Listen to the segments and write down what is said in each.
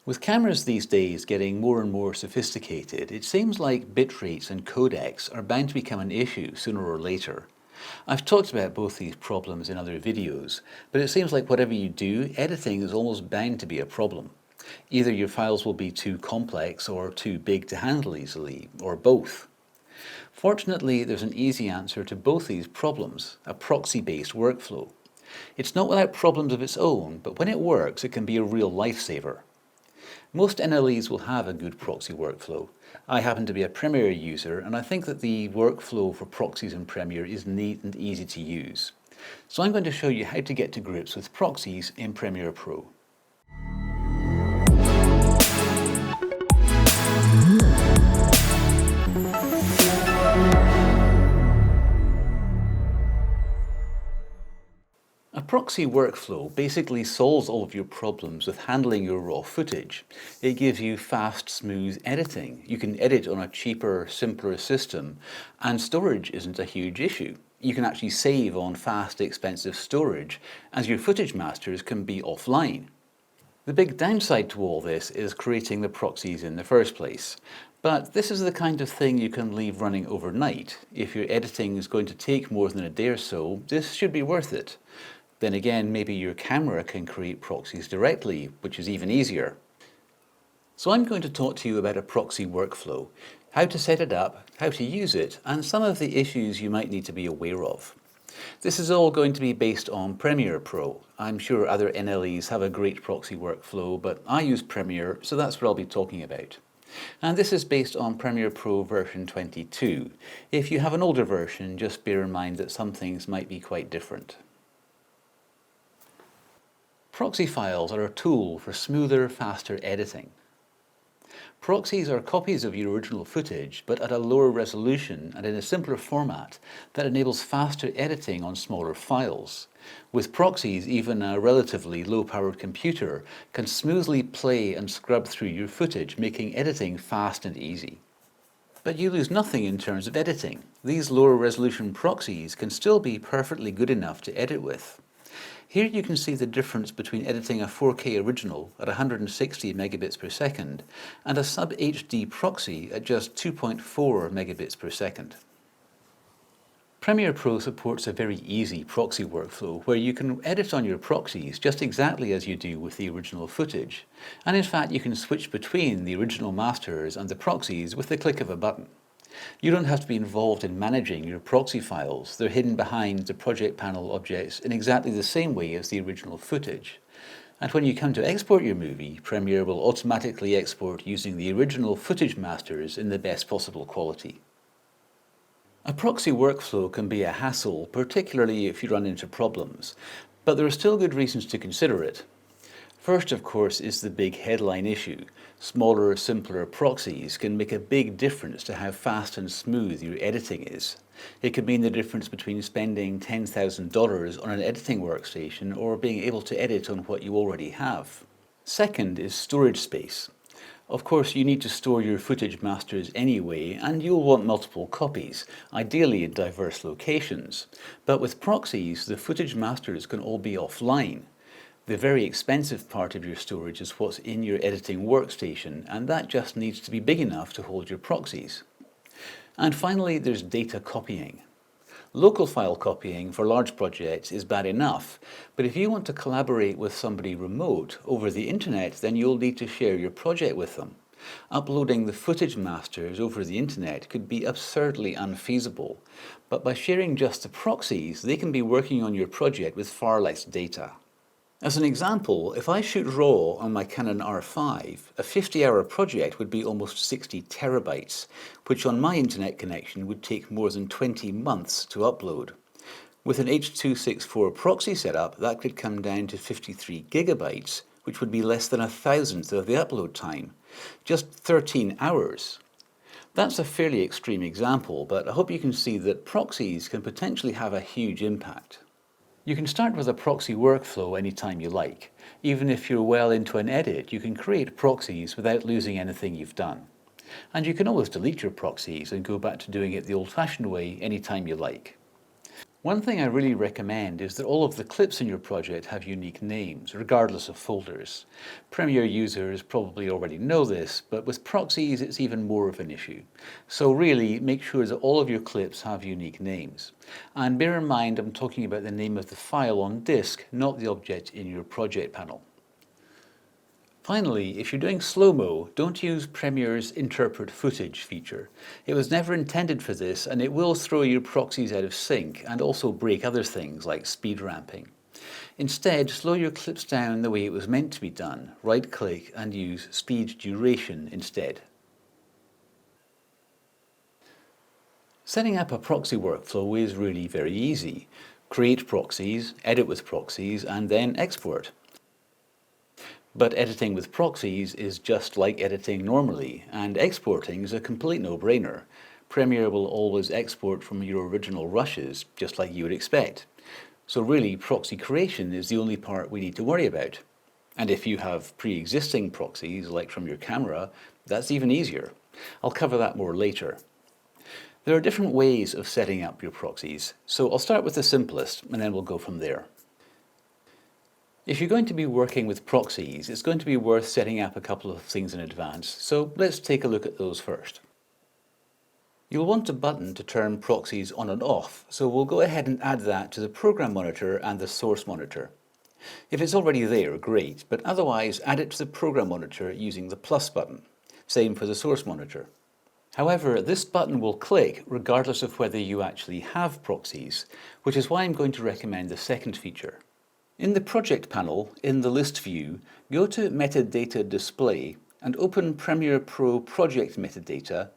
With cameras these days getting more and more sophisticated, it seems like bit rates and codecs are bound to become an issue sooner or later. I've talked about both these problems in other videos, but it seems like whatever you do, editing is almost bound to be a problem. Either your files will be too complex or too big to handle easily, or both. Fortunately, there's an easy answer to both these problems, a proxy-based workflow. It's not without problems of its own, but when it works, it can be a real lifesaver. Most NLEs will have a good proxy workflow. I happen to be a Premiere user, and I think that the workflow for proxies in Premiere is neat and easy to use. So I'm going to show you how to get to grips with proxies in Premiere Pro. A proxy workflow basically solves all of your problems with handling your raw footage. It gives you fast, smooth editing. You can edit on a cheaper, simpler system, and storage isn't a huge issue. You can actually save on fast, expensive storage, as your footage masters can be offline. The big downside to all this is creating the proxies in the first place. But this is the kind of thing you can leave running overnight. If your editing is going to take more than a day or so, this should be worth it. Then again, maybe your camera can create proxies directly, which is even easier. So I'm going to talk to you about a proxy workflow, how to set it up, how to use it, and some of the issues you might need to be aware of. This is all going to be based on Premiere Pro. I'm sure other NLEs have a great proxy workflow, but I use Premiere, so that's what I'll be talking about. And this is based on Premiere Pro version 22. If you have an older version, just bear in mind that some things might be quite different. Proxy files are a tool for smoother, faster editing. Proxies are copies of your original footage, but at a lower resolution and in a simpler format that enables faster editing on smaller files. With proxies, even a relatively low-powered computer can smoothly play and scrub through your footage, making editing fast and easy. But you lose nothing in terms of editing. These lower resolution proxies can still be perfectly good enough to edit with. Here you can see the difference between editing a 4K original at 160 megabits per second and a sub-HD proxy at just 2.4 megabits per second. Premiere Pro supports a very easy proxy workflow where you can edit on your proxies just exactly as you do with the original footage. And in fact, you can switch between the original masters and the proxies with the click of a button. You don't have to be involved in managing your proxy files. They're hidden behind the project panel objects in exactly the same way as the original footage. And when you come to export your movie, Premiere will automatically export using the original footage masters in the best possible quality. A proxy workflow can be a hassle, particularly if you run into problems, but there are still good reasons to consider it. First, of course, is the big headline issue. Smaller, simpler proxies can make a big difference to how fast and smooth your editing is. It could mean the difference between spending $10,000 on an editing workstation or being able to edit on what you already have. Second is storage space. Of course, you need to store your footage masters anyway, and you'll want multiple copies, ideally in diverse locations. But with proxies, the footage masters can all be offline. The very expensive part of your storage is what's in your editing workstation, and that just needs to be big enough to hold your proxies. And finally, there's data copying. Local file copying for large projects is bad enough, but if you want to collaborate with somebody remote over the internet, then you'll need to share your project with them. Uploading the footage masters over the internet could be absurdly unfeasible, but by sharing just the proxies, they can be working on your project with far less data. As an example, if I shoot RAW on my Canon R5, a 50-hour project would be almost 60 terabytes, which on my internet connection would take more than 20 months to upload. With an H.264 proxy setup, that could come down to 53 gigabytes, which would be less than 1,000th of the upload time. Just 13 hours. That's a fairly extreme example, but I hope you can see that proxies can potentially have a huge impact. You can start with a proxy workflow anytime you like. Even if you're well into an edit, you can create proxies without losing anything you've done. And you can always delete your proxies and go back to doing it the old-fashioned way anytime you like. One thing I really recommend is that all of the clips in your project have unique names, regardless of folders. Premiere users probably already know this, but with proxies it's even more of an issue. So really, make sure that all of your clips have unique names. And bear in mind I'm talking about the name of the file on disk, not the object in your project panel. Finally, if you're doing slow-mo, don't use Premiere's Interpret Footage feature. It was never intended for this, and it will throw your proxies out of sync and also break other things like speed ramping. Instead, slow your clips down the way it was meant to be done. Right-click and use Speed Duration instead. Setting up a proxy workflow is really very easy. Create proxies, edit with proxies, and then export. But editing with proxies is just like editing normally, and exporting is a complete no-brainer. Premiere will always export from your original rushes, just like you would expect. So really, proxy creation is the only part we need to worry about. And if you have pre-existing proxies, like from your camera, that's even easier. I'll cover that more later. There are different ways of setting up your proxies, so I'll start with the simplest, and then we'll go from there. If you're going to be working with proxies, it's going to be worth setting up a couple of things in advance, so let's take a look at those first. You'll want a button to turn proxies on and off, so we'll go ahead and add that to the program monitor and the source monitor. If it's already there, great, but otherwise add it to the program monitor using the plus button. Same for the source monitor. However, this button will click regardless of whether you actually have proxies, which is why I'm going to recommend the second feature. In the project panel, in the list view, go to Metadata Display and open Premiere Pro Project Metadata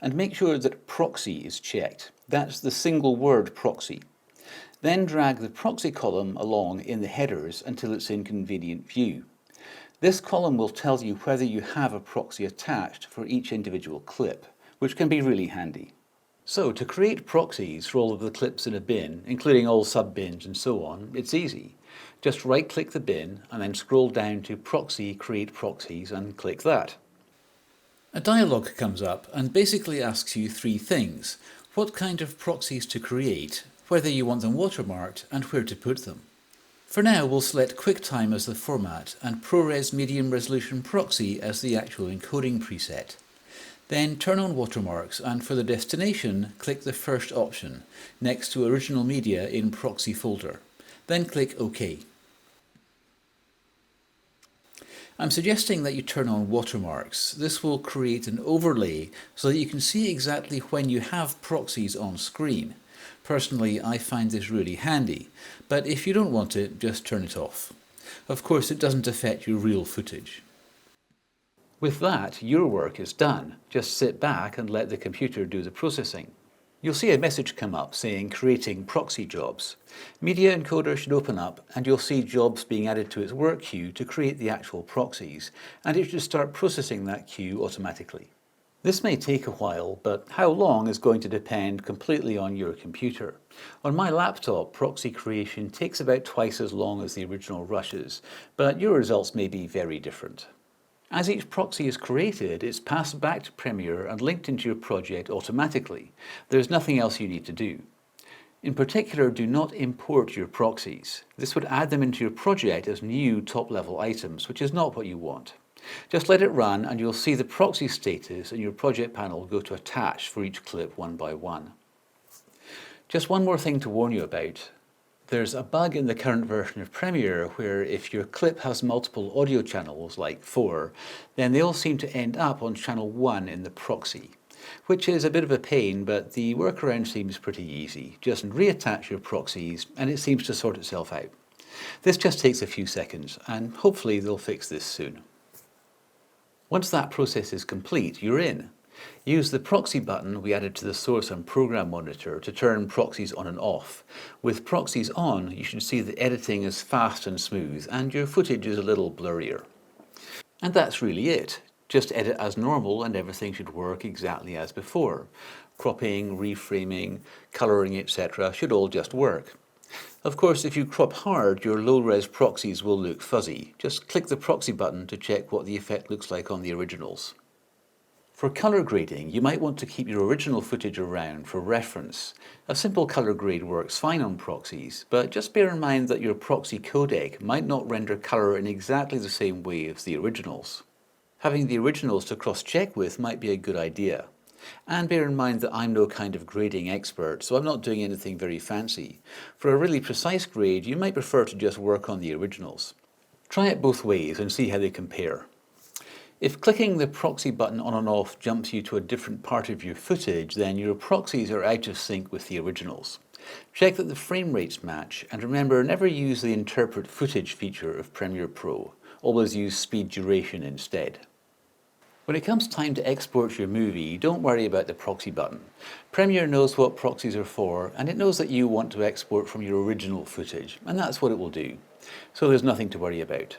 and make sure that Proxy is checked. That's the single word proxy. Then drag the proxy column along in the headers until it's in convenient view. This column will tell you whether you have a proxy attached for each individual clip, which can be really handy. So to create proxies for all of the clips in a bin, including all sub-bins and so on, it's easy. Just right-click the bin and then scroll down to Proxy, Create Proxies and click that. A dialog comes up and basically asks you three things: what kind of proxies to create, whether you want them watermarked, and where to put them. For now, we'll select QuickTime as the format and ProRes Medium Resolution Proxy as the actual encoding preset. Then turn on watermarks, and for the destination, click the first option, next to Original Media in Proxy folder. Then click OK. I'm suggesting that you turn on watermarks. This will create an overlay so that you can see exactly when you have proxies on screen. Personally, I find this really handy, but if you don't want it, just turn it off. Of course, it doesn't affect your real footage. With that, your work is done. Just sit back and let the computer do the processing. You'll see a message come up saying Creating Proxy Jobs. Media Encoder should open up and you'll see jobs being added to its work queue to create the actual proxies, and it should start processing that queue automatically. This may take a while, but how long is going to depend completely on your computer. On my laptop, proxy creation takes about twice as long as the original rushes, but your results may be very different. As each proxy is created, it's passed back to Premiere and linked into your project automatically. There's nothing else you need to do. In particular, do not import your proxies. This would add them into your project as new top-level items, which is not what you want. Just let it run and you'll see the proxy status in your project panel go to attach for each clip one by one. Just one more thing to warn you about. There's a bug in the current version of Premiere where if your clip has multiple audio channels, like 4, then they all seem to end up on channel 1 in the proxy, which is a bit of a pain, but the workaround seems pretty easy. Just reattach your proxies and it seems to sort itself out. This just takes a few seconds and hopefully they'll fix this soon. Once that process is complete, you're in. Use the proxy button we added to the source and program monitor to turn proxies on and off. With proxies on, you should see the editing is fast and smooth and your footage is a little blurrier. And that's really it. Just edit as normal and everything should work exactly as before. Cropping, reframing, colouring, etc. should all just work. Of course, if you crop hard, your low-res proxies will look fuzzy. Just click the proxy button to check what the effect looks like on the originals. For color grading, you might want to keep your original footage around for reference. A simple color grade works fine on proxies, but just bear in mind that your proxy codec might not render color in exactly the same way as the originals. Having the originals to cross-check with might be a good idea. And bear in mind that I'm no kind of grading expert, so I'm not doing anything very fancy. For a really precise grade, you might prefer to just work on the originals. Try it both ways and see how they compare. If clicking the proxy button on and off jumps you to a different part of your footage, then your proxies are out of sync with the originals. Check that the frame rates match, and remember, never use the interpret footage feature of Premiere Pro. Always use speed duration instead. When it comes time to export your movie, don't worry about the proxy button. Premiere knows what proxies are for, and it knows that you want to export from your original footage, and that's what it will do. So there's nothing to worry about.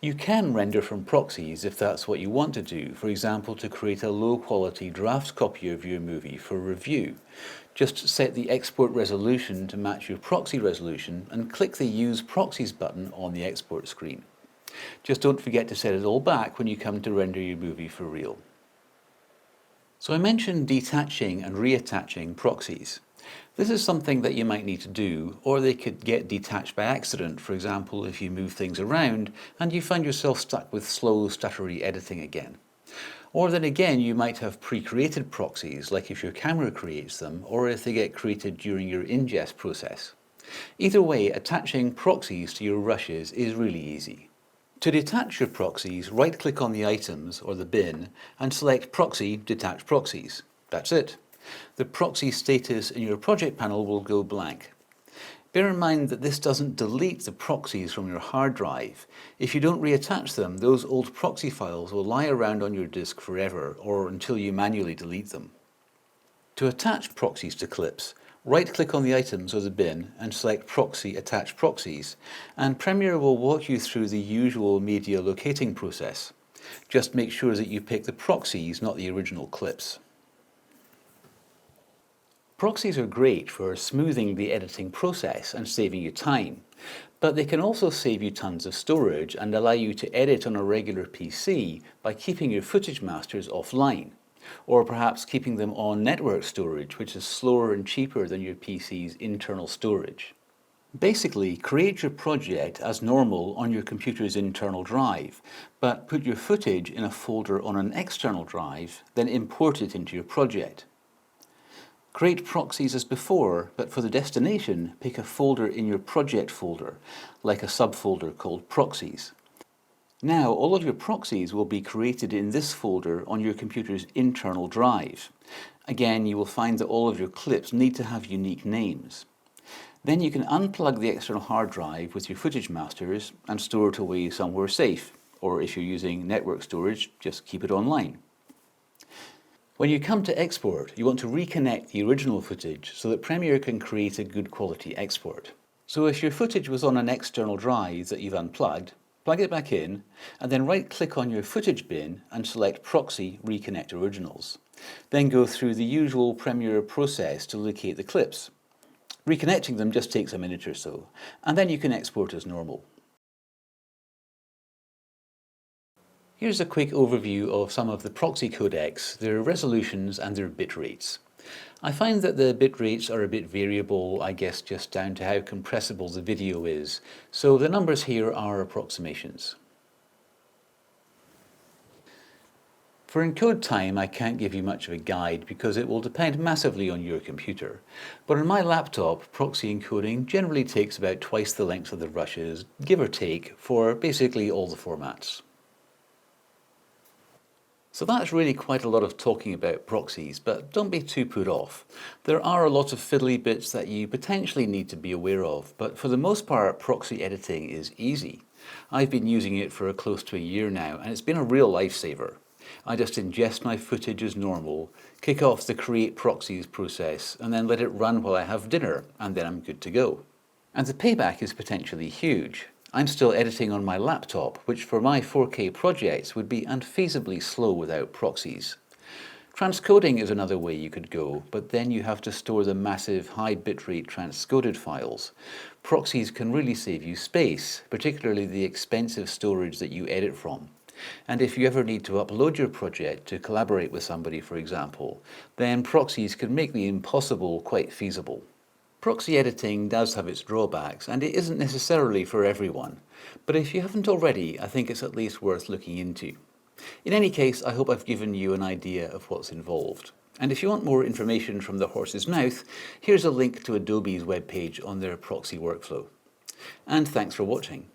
You can render from proxies if that's what you want to do, for example to create a low-quality draft copy of your movie for review. Just set the export resolution to match your proxy resolution and click the Use Proxies button on the export screen. Just don't forget to set it all back when you come to render your movie for real. So I mentioned detaching and reattaching proxies. This is something that you might need to do, or they could get detached by accident, for example if you move things around and you find yourself stuck with slow, stuttery editing again. Or then again you might have pre-created proxies, like if your camera creates them, or if they get created during your ingest process. Either way, attaching proxies to your rushes is really easy. To detach your proxies, right-click on the items or the bin and select Proxy, Detach Proxies. That's it. The proxy status in your project panel will go blank. Bear in mind that this doesn't delete the proxies from your hard drive. If you don't reattach them, those old proxy files will lie around on your disk forever or until you manually delete them. To attach proxies to clips, right-click on the items or the bin and select Proxy Attach Proxies, and Premiere will walk you through the usual media locating process. Just make sure that you pick the proxies, not the original clips. Proxies are great for smoothing the editing process and saving you time, but they can also save you tons of storage and allow you to edit on a regular PC by keeping your footage masters offline, or perhaps keeping them on network storage, which is slower and cheaper than your PC's internal storage. Basically, create your project as normal on your computer's internal drive, but put your footage in a folder on an external drive, then import it into your project. Create proxies as before, but for the destination, pick a folder in your project folder, like a subfolder called Proxies. Now, all of your proxies will be created in this folder on your computer's internal drive. Again, you will find that all of your clips need to have unique names. Then you can unplug the external hard drive with your footage masters and store it away somewhere safe, or if you're using network storage, just keep it online. When you come to export, you want to reconnect the original footage so that Premiere can create a good quality export. So if your footage was on an external drive that you've unplugged, plug it back in, and then right-click on your footage bin and select Proxy Reconnect Originals. Then go through the usual Premiere process to locate the clips. Reconnecting them just takes a minute or so, and then you can export as normal. Here's a quick overview of some of the proxy codecs, their resolutions and their bit rates. I find that the bit rates are a bit variable, I guess just down to how compressible the video is, so the numbers here are approximations. For encode time, I can't give you much of a guide because it will depend massively on your computer. But on my laptop, proxy encoding generally takes about twice the length of the rushes, give or take, for basically all the formats. So that's really quite a lot of talking about proxies, but don't be too put off. There are a lot of fiddly bits that you potentially need to be aware of, but for the most part, proxy editing is easy. I've been using it for close to a year now, and it's been a real lifesaver. I just ingest my footage as normal, kick off the create proxies process, and then let it run while I have dinner, and then I'm good to go. And the payback is potentially huge. I'm still editing on my laptop, which for my 4K projects would be unfeasibly slow without proxies. Transcoding is another way you could go, but then you have to store the massive high bitrate transcoded files. Proxies can really save you space, particularly the expensive storage that you edit from. And if you ever need to upload your project to collaborate with somebody, for example, then proxies can make the impossible quite feasible. Proxy editing does have its drawbacks, and it isn't necessarily for everyone, but if you haven't already, I think it's at least worth looking into. In any case, I hope I've given you an idea of what's involved. And if you want more information from the horse's mouth, here's a link to Adobe's webpage on their proxy workflow. And thanks for watching.